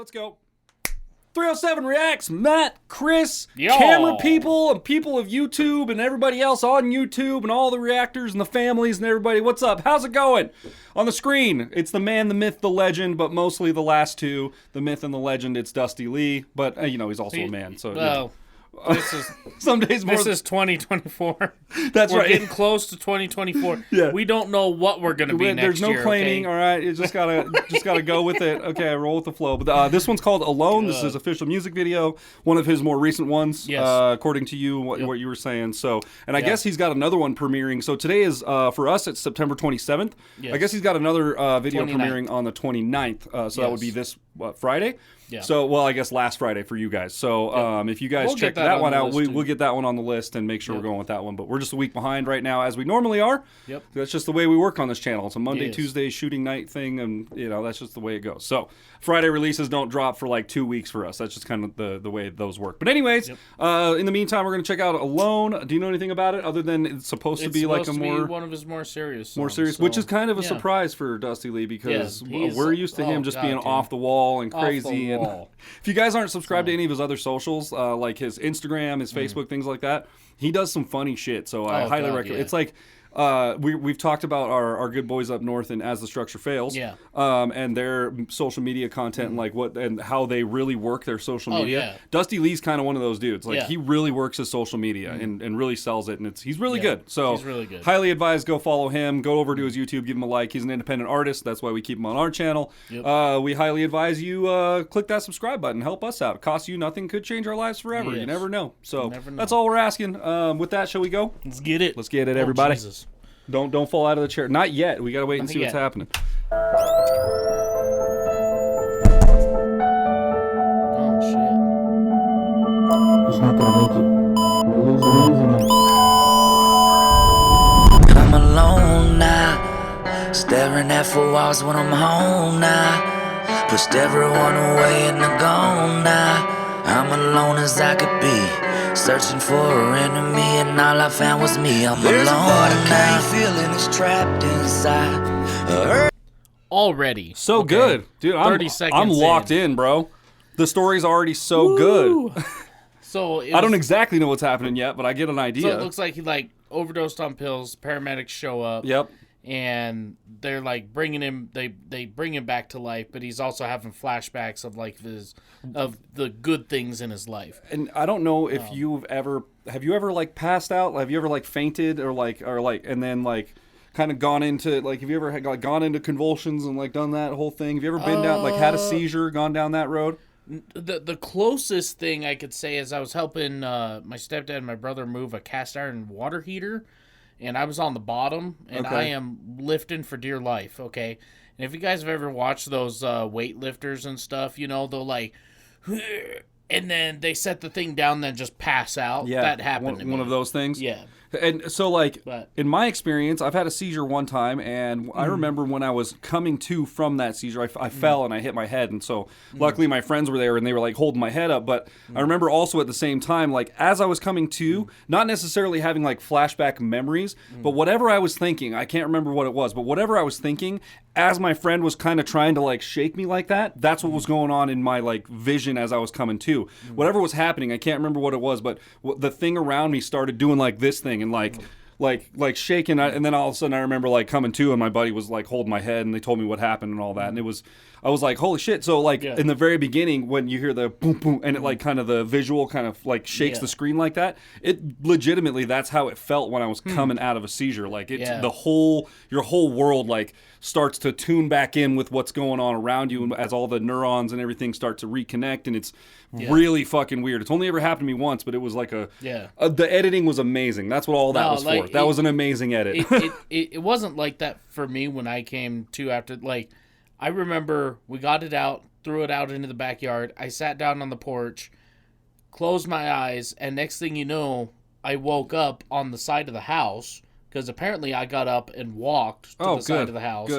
Let's go. 307 Reacts, Matt, Chris, Yo. camera people, and people of YouTube, and everybody else on YouTube, and all the reactors, and the families, and everybody. What's up? How's it going? On the screen, it's the man, the myth, the legend, but mostly the last two, the myth and the legend. It's Dusty Leigh, but, he's also a man, so... Well, this is some days more. This is 2024. That's we're right. getting close to 2024. Yeah. We don't know what we're gonna be next There's no year. claiming. Okay? All right, you just gotta go with it. Okay, roll with the flow. But this one's called Alone. This is his official music video, one of his more recent ones, Yes. According to you, what you were saying. So, and I guess he's got another one premiering. So today is for us, it's September 27th. Yes. I guess he's got another video 29th. premiering on the 29th. So that would be this Friday. Yeah. So, well, I guess last Friday for you guys. So, if you guys We'll check get that on one the out, list, we'll get that one on the list and make sure Yep. we're going with that one. But we're just a week behind right now, as we normally are. Yep. That's just the way we work on this channel. It's a Monday, It is. Tuesday shooting night thing, and that's just the way it goes. So Friday releases don't drop for like 2 weeks for us. That's just kind of the way those work. But anyways, in the meantime, we're gonna check out Alone. Do you know anything about it other than it's supposed to be like a more one of his more serious, serious, which is kind of a surprise for Dusty Leigh because we're used to him just being off the wall and crazy. And if you guys aren't subscribed to any of his other socials, like his Instagram, his Facebook, things like that, he does some funny shit. So I highly recommend. Yeah. It's like we've talked about our good boys up north and As the Structure Fails, and their social media content and like what and how they really work their social media. Yeah. Dusty Lee's kind of one of those dudes. Like he really works his social media and really sells it, and he's really good. So he's really good. Highly advised, go follow him. Go over to his YouTube, give him a like. He's an independent artist. That's why we keep him on our channel. Yep. We highly advise you click that subscribe button. Help us out. It costs you nothing. Could change our lives forever. Yes. You never know. So Never know. that's all we're asking. With that, shall we go? Let's get it. Let's get it, everybody. Jesus. Don't fall out of the chair. Not yet. We gotta wait and see what's happening. Oh shit. It's not gonna make it. We're losing it. I'm alone now, staring at four walls when I'm home now. Pushed everyone away and they're gone now. I'm alone as I could be, searching for an enemy and all I found was me. I'm There's a part alone of now, me feeling it's trapped inside. Already. So good, dude. 30 seconds I'm locked in, bro. The story's already so good. So I don't exactly know what's happening yet, but I get an idea. So it looks like he overdosed on pills. Paramedics show up. Yep. And they're bringing him. They bring him back to life, but he's also having flashbacks of the good things in his life. And I don't know if have you ever passed out? Have you ever fainted or and then kind of gone into have you ever gone into convulsions and done that whole thing? Have you ever been down had a seizure, gone down that road? The closest thing I could say is I was helping my stepdad and my brother move a cast iron water heater, and I was on the bottom, and I am lifting for dear life, okay? And if you guys have ever watched those weightlifters and stuff, they'll and then they set the thing down, then just pass out. Yeah, that happened to me. One of those things. Yeah. And so, in my experience, I've had a seizure one time, and I remember when I was coming to from that seizure, I fell and I hit my head, and so luckily my friends were there, and they were holding my head up, but I remember also at the same time, as I was coming to, not necessarily having flashback memories, but whatever I was thinking, I can't remember what it was, but whatever I was thinking, as my friend was kind of trying to shake me like that, that's what was going on in my vision as I was coming to. Whatever was happening, I can't remember what it was, but the thing around me started doing this thing and shaking, and then all of a sudden I remember coming to, and my buddy was holding my head, and they told me what happened and all that, and I was like, holy shit. So in the very beginning when you hear the boom boom and it kind of the visual kind of shakes the screen like that, it legitimately, that's how it felt when I was coming out of a seizure. Your whole world starts to tune back in with what's going on around you, and as all the neurons and everything start to reconnect, and it's really fucking weird. It's only ever happened to me once, but it was the editing was amazing. That's what all that was for. That was an amazing edit. It wasn't like that for me when I came to after I remember we got it out, threw it out into the backyard. I sat down on the porch, closed my eyes, and next thing you know, I woke up on the side of the house because apparently I got up and walked to the side of the house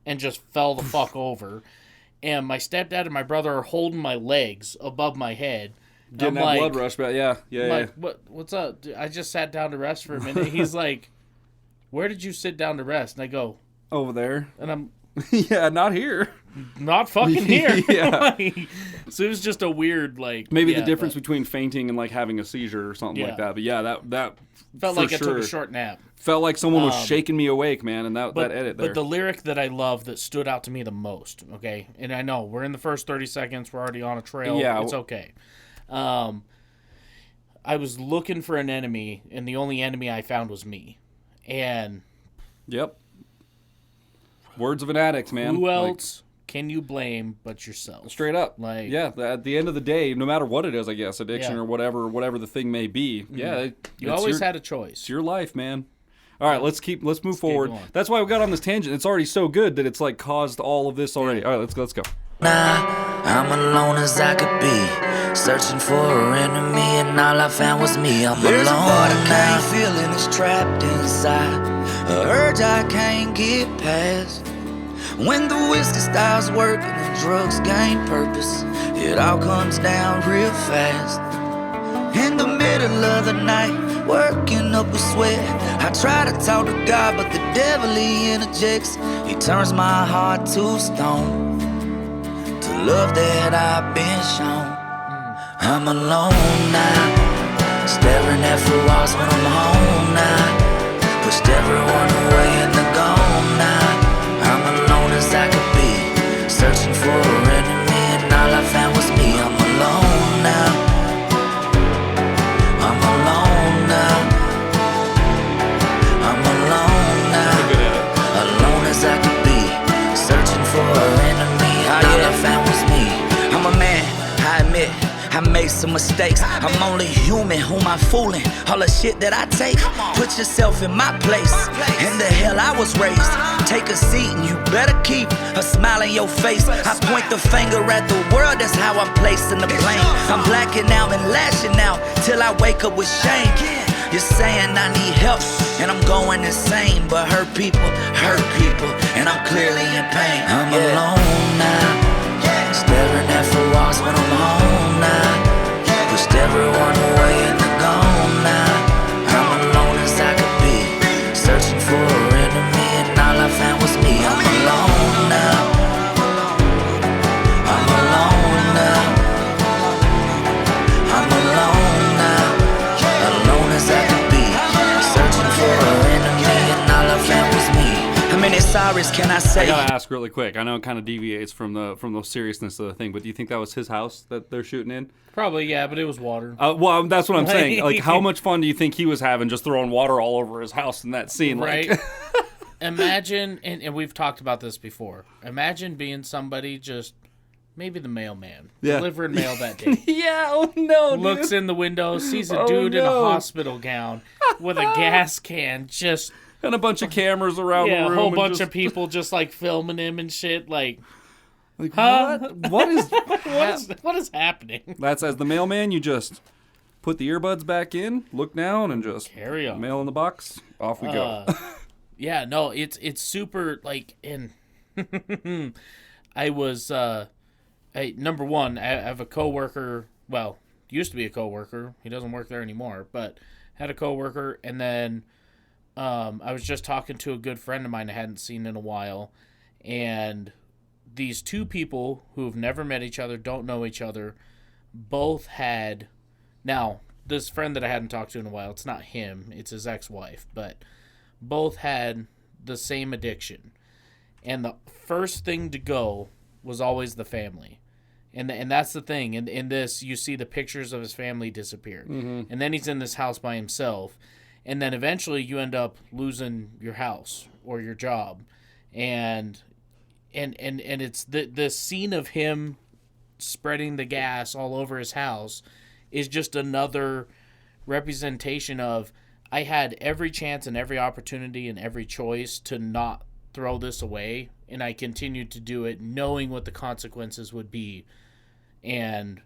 and just fell the fuck over. And my stepdad and my brother are holding my legs above my head. Getting that blood rush, but yeah. What's up? Dude, I just sat down to rest for a minute. He's like, where did you sit down to rest? And I go, over there. and I'm, Yeah, not here. Not fucking here. Yeah. So it was just a weird, like... Maybe the difference between fainting and, like, having a seizure or something like that. But, yeah, that felt like I took a short nap. Felt like someone was shaking me awake, man, and that edit there. But the lyric that I love that stood out to me the most, okay? And I know, we're in the first 30 seconds. We're already on a trail. Yeah. It's okay. I was looking for an enemy, and the only enemy I found was me. And... Yep. Words of an addict, man. Who else can you blame but yourself? Straight up. Like, yeah, at the end of the day, no matter what it is, I guess, addiction or whatever the thing may be, you always had a choice. It's your life, man. All right, let's move forward. That's why we got on this tangent. It's already so good that it's like caused all of this already. All right, let's go. Now I'm alone as I could be, searching for an enemy, and all I found was me. I'm There's alone a part I now. can't feel and it's trapped inside, a urge I can't get past. When the whiskey starts working and drugs gain purpose, it all comes down real fast. In the middle of the night, working up a sweat, I try to talk to God, but the devil he interjects. He turns my heart to stone, to love that I've been shown. I'm alone now, staring at four walls when I'm home now. Pushed everyone away and they're gone now. I'm alone as I could be, searching for an enemy, and all I found was me. I'm alone now. I'm alone now. I'm alone now. Alone as I could be, searching for an enemy, and all I found was me. I'm a man, I admit, I made some mistakes. I'm only human, whom I'm fooling. All the shit that I take, put yourself in my place. In the hell I was raised. Take a seat and you better keep a smile on your face. I point the finger at the world, that's how I'm placing the blame. I'm blacking out and lashing out till I wake up with shame. You're saying I need help and I'm going insane, but hurt people, and I'm clearly in pain. I'm alone now, staring at four walls when I'm home now. Pushed everyone away and they're gone now. I'm alone as I could be, searching for an enemy, and all I found was me. I'm alone now. I'm alone now. I'm alone now. Alone as I could be, searching for an enemy, and all I found was me. How many sorries can I say? I gotta ask really quick. I know it kind of deviates from the seriousness of the thing, but do you think that was his house that they're shooting in? Probably, yeah, but it was water. Well, that's what I'm saying. Like, how much fun do you think he was having just throwing water all over his house in that scene? Right. Like, Imagine, and we've talked about this before, imagine being somebody just, maybe the mailman, delivering mail that day. Yeah, oh no, Looks in the window, sees a dude in a hospital gown with a gas can, just... And a bunch of cameras around the room. Yeah, a whole bunch of people just, like, filming him and shit, like huh? What is what is happening? That's as the mailman, you just put the earbuds back in, look down, and just carry on. Mail in the box, off we go. Yeah, no, it's super, like, and I was number one, I have a coworker, well, used to be a coworker, he doesn't work there anymore, but had a coworker, and then I was just talking to a good friend of mine I hadn't seen in a while, and these two people who have never met each other, don't know each other, both had... Now, this friend that I hadn't talked to in a while, it's not him, it's his ex-wife, but both had the same addiction. And the first thing to go was always the family. And that's the thing. In this, you see the pictures of his family disappear. Mm-hmm. And then he's in this house by himself. And then eventually you end up losing your house or your job. And it's the scene of him spreading the gas all over his house is just another representation of, I had every chance and every opportunity and every choice to not throw this away, and I continued to do it knowing what the consequences would be. And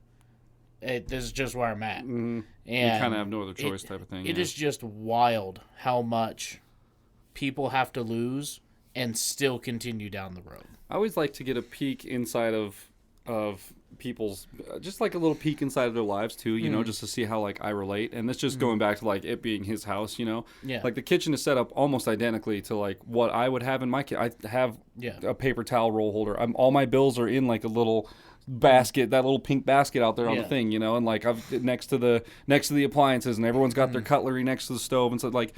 this is just where I'm at. Mm-hmm. And you kind of have no other choice type of thing. It is just wild how much people have to lose and still continue down the road. I always like to get a peek inside of of people's just like a little peek inside of their lives too, you know, just to see how like I relate. And it's just going back to like it being his house, you know. Yeah. Like the kitchen is set up almost identically to like what I would have in my I have a paper towel roll holder. All my bills are in like a little basket, that little pink basket out there on the thing, you know, and like I've next to the appliances, and everyone's got their cutlery next to the stove, and so like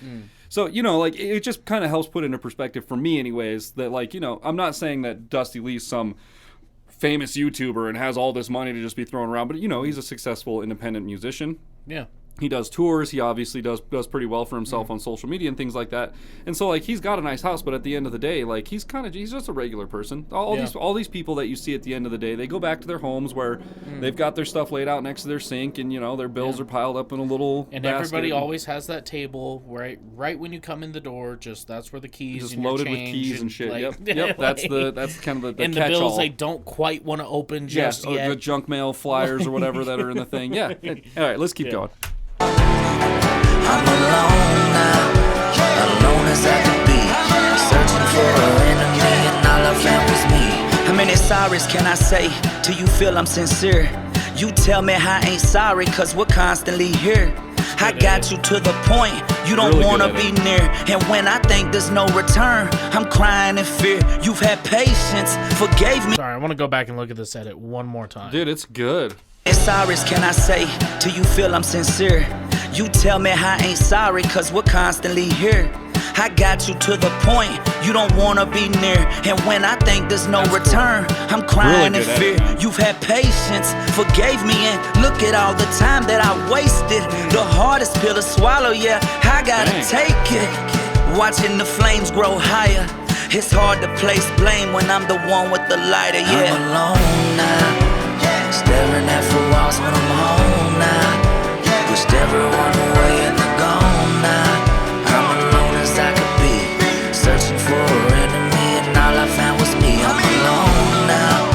so, you know, like it just kind of helps put into perspective for me anyways that like, you know, I'm not saying that Dusty Lee's some famous YouTuber and has all this money to just be thrown around, but you know, he's a successful independent musician. Yeah. He does tours. He obviously does pretty well for himself on social media and things like that. And so like he's got a nice house, but at the end of the day, like he's just a regular person. All these people that you see at the end of the day, they go back to their homes where they've got their stuff laid out next to their sink, and you know their bills are piled up in a little and basket. Everybody always has that table right when you come in the door. Just that's where the keys just and loaded your with change keys and shit. like, Yep. That's kind of the and the catch-all. bills they don't quite want to open just or yet. the junk mail flyers or whatever that are in the thing. Yeah. All right, let's keep going. I'm alone now, alone as I could be, searching for an enemy and all I found was me. How many sorries can I say till you feel I'm sincere? You tell me I ain't sorry cause we're constantly here. I got you to the point you don't really wanna be near. And when I think there's no return, I'm crying in fear. You've had patience, forgave me. Sorry, I want to go back and look at this edit one more time. Dude, it's good. And sorries can I say till you feel I'm sincere? You tell me I ain't sorry cause we're constantly here. I got you to the point you don't wanna be near. And when I think there's no return, I'm crying in fear. You've had patience, forgave me, and look at all the time that I wasted. The hardest pill to swallow, yeah, I gotta take it. Watching the flames grow higher, it's hard to place blame when I'm the one with the lighter, yeah. I'm alone now, staring at four walls when I'm home now. Pushed everyone away and they're gone now. I'm alone as I could be, searching for an enemy and all I found was me. I'm alone now,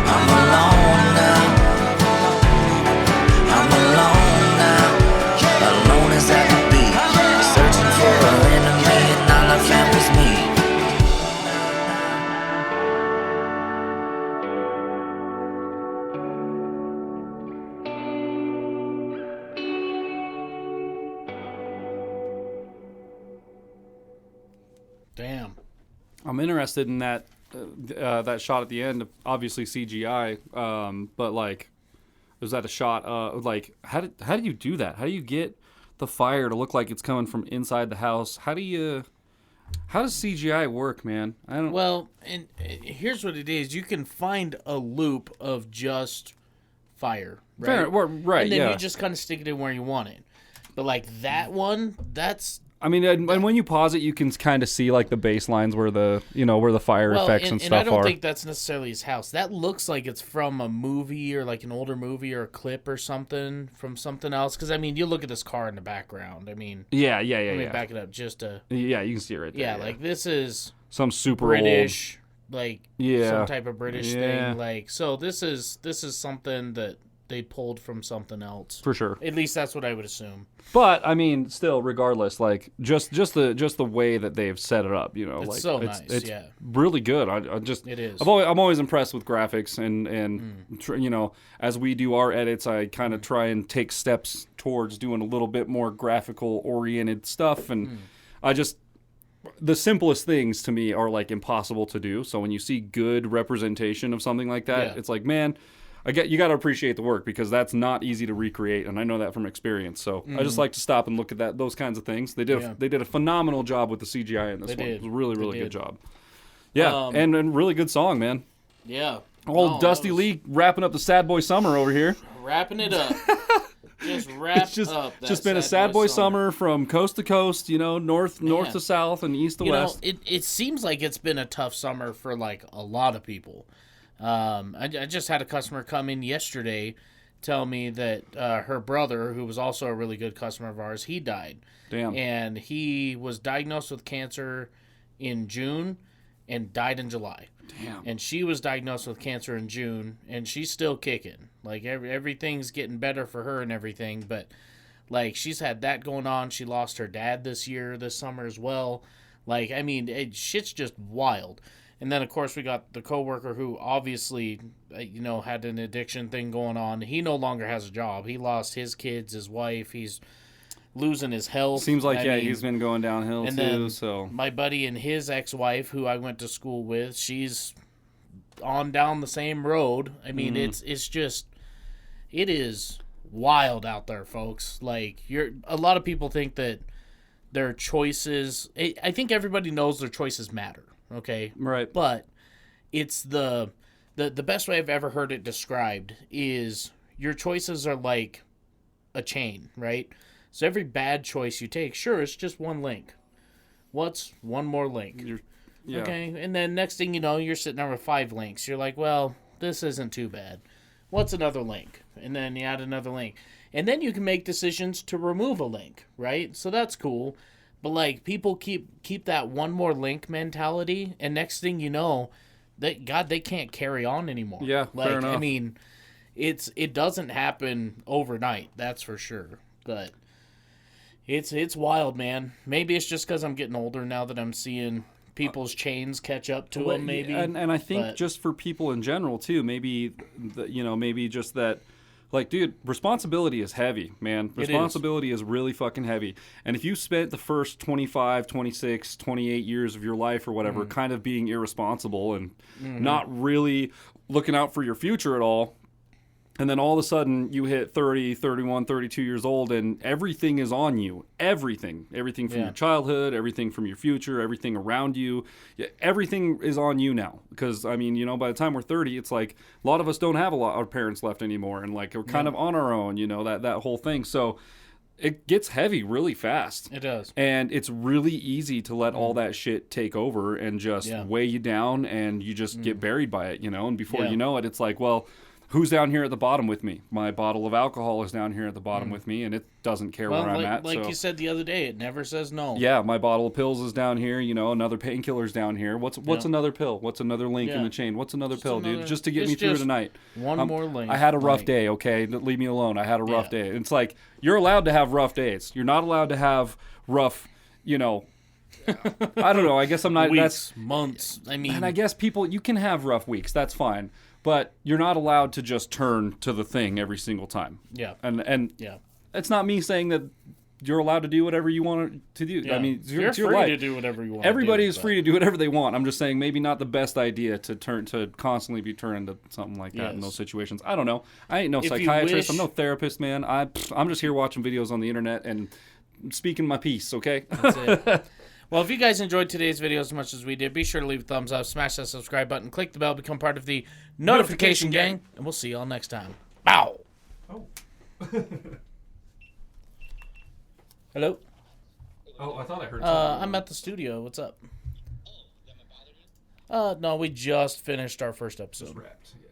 I'm alone now, I'm alone now, alone as I could be, searching for an enemy and all I found was me. Damn. I'm interested in that that shot at the end. Obviously CGI, but like, was that a shot? Like, how do you do that? How do you get the fire to look like it's coming from inside the house? How does CGI work, man? I don't. Well, and here's what it is: you can find a loop of just fire, right? Fair, right? And then yeah. you just kind of stick it in where you want it. But like that one, that's. I mean, and when you pause it, you can kind of see like the bass lines where the fire effects and stuff are. And I don't think that's necessarily his house. That looks like it's from a movie or like an older movie or a clip or something from something else. Because I mean, you look at this car in the background. I mean, yeah. Let me back it up just to. Yeah, you can see it right there. Yeah, like this is some super British, old, like yeah, some type of British thing. Like so, this is something that they pulled from something else for sure. At least that's what I would assume. But I mean, still, regardless, like just the way that they've set it up, you know, it's like so it's nice, really good. I just it is. I'm always impressed with graphics and you know, as we do our edits, I kind of try and take steps towards doing a little bit more graphical oriented stuff, and I just. The simplest things to me are like impossible to do. So when you see good representation of something like that, it's like, man, you got to appreciate the work because that's not easy to recreate, and I know that from experience. So I just like to stop and look at those kinds of things. They did a phenomenal job with the CGI in this one. It was a really good job. Yeah, and really good song, man. Yeah. Old Dusty Leigh wrapping up the Sad Boy Summer over here. Wrapping it up. Just wrap up. Just been a sad boy summer from coast to coast, you know, north to south and east to west. It seems like it's been a tough summer for like a lot of people. I just had a customer come in yesterday tell me that her brother, who was also a really good customer of ours, he died. Damn. And he was diagnosed with cancer in June and died in July. Damn. And she was diagnosed with cancer in June, and she's still kicking. Like, everything's getting better for her and everything, but, like, she's had that going on. She lost her dad this summer as well. Like, I mean, shit's just wild. And then, of course, we got the coworker who obviously, had an addiction thing going on. He no longer has a job. He lost his kids, his wife. He's losing his health. Seems like, he's been going downhill, and too. Then so my buddy and his ex-wife, who I went to school with, she's on down the same road. I mean, it is wild out there, folks. Like, a lot of people think that their choices, I think everybody knows their choices matter, okay? Right. But it's the best way I've ever heard it described is your choices are like a chain, right? So every bad choice you take, sure, it's just one link. What's one more link? Yeah. Okay, and then next thing you know, you're sitting there with 5 links. You're like, well, this isn't too bad. What's another link? And then you add another link. And then you can make decisions to remove a link, right? So that's cool. But, like, people keep that one more link mentality, and next thing you know, they can't carry on anymore. Yeah, like, fair enough. I mean, it doesn't happen overnight, that's for sure. But it's wild, man. Maybe it's just because I'm getting older now that I'm seeing people's chains catch up to them, maybe. And I think just for people in general, too, maybe just that, like, dude, responsibility is heavy, man. Responsibility is really fucking heavy. And if you spent the first 25, 26, 28 years of your life or whatever kind of being irresponsible and not really looking out for your future at all, and then all of a sudden you hit 30, 31, 32 years old and everything is on you. Everything from your childhood, everything from your future, everything around you. Everything is on you now. Because, I mean, by the time we're 30, it's like a lot of us don't have a lot of parents left anymore. And, like, we're kind of on our own, that whole thing. So it gets heavy really fast. It does. And it's really easy to let all that shit take over and just weigh you down and you just get buried by it, And before you know it, it's like, well, who's down here at the bottom with me? My bottle of alcohol is down here at the bottom with me, and it doesn't care where I'm at. Like you said the other day, it never says no. Yeah, my bottle of pills is down here. Another painkiller's down here. What's another pill? What's another link in the chain? What's another pill, dude? Just to get me through tonight. One more link. I had a rough day, okay? Leave me alone. I had a rough day. It's like, you're allowed to have rough days. You're not allowed to have rough, I don't know. I guess I'm not. Weeks, months. I mean. And I guess you can have rough weeks. That's fine. But you're not allowed to just turn to the thing every single time. Yeah. And it's not me saying that you're allowed to do whatever you want to do. Yeah. I mean, you're it's your free life. to do whatever you want. Everybody is free to do whatever they want. I'm just saying maybe not the best idea to constantly be turned to something like that in those situations. I don't know. I ain't no psychiatrist. I'm no therapist, man. I'm just here watching videos on the internet and speaking my piece, okay? That's it. Well, if you guys enjoyed today's video as much as we did, be sure to leave a thumbs up, smash that subscribe button, click the bell, become part of the notification gang, and we'll see y'all next time. Bow! Oh. Hello? Oh, I thought I heard I'm at the studio. What's up? No, we just finished our first episode. Just wrapped, yeah.